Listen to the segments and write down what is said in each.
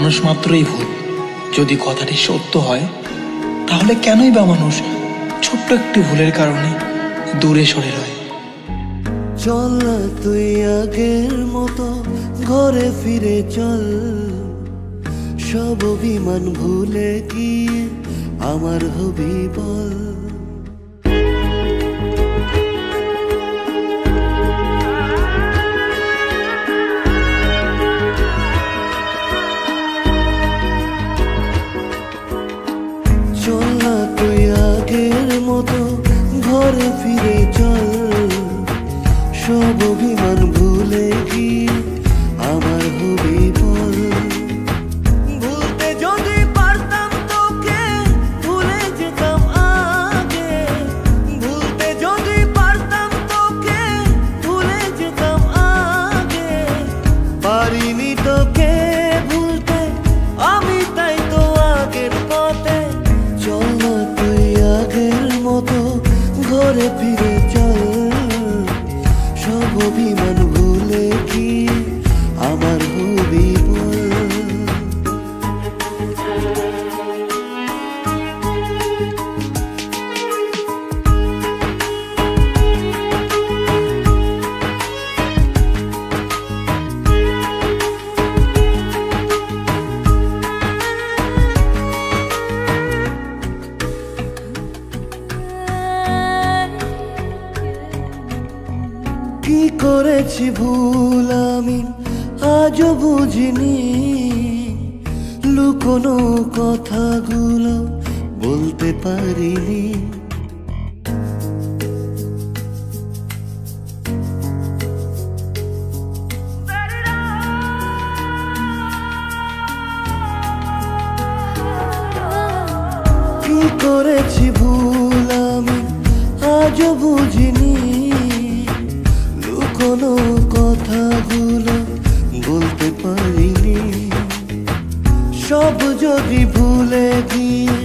মানুষ মাত্রই ভুল। যদি কথাটি সত্য হয় তাহলে কেনই বা মানুষ ছোট্ট একটি ভুলের কারণে দূরে সরে রয়। চল না তুই আগের মতো ঘরে ফিরে চল, সব অভিমান ভুলে গিয়ে আমার হবি বল। চল না তুই আগের মতো ঘরে ফিরে চল, সব অভিমান ভুলে গিয়ে আমার হবি বল। ভুলতে যদি পারতাম তোকে ভুলে যেতাম আগে, ভুলতে যদি পারতাম তোকে ভুলে যেতাম আগে। পারিনি তোকে ভুলতে আমি, তাই তো আগের পথে। চল না তুই আগের মতো ঘরে ফিরে চল, সব অভিমান ভুলে গিয়ে আমার হবি বল। কি করেছি ভুল আমি আজও বুঝিনি, লুকোনো কথাগুলো বলতে পারিনি। কি করেছি ভুল আমি আজও বুঝিনি, কোনো কথাগুলো বলতে পারিনি। সব যদি ভুলে গিয়ে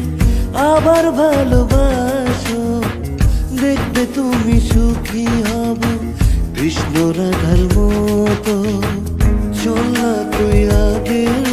আবার ভালোবাসো, দেখবে তুমি সুখী হব কৃষ্ণ রাধার মতো। চল না তুই আগের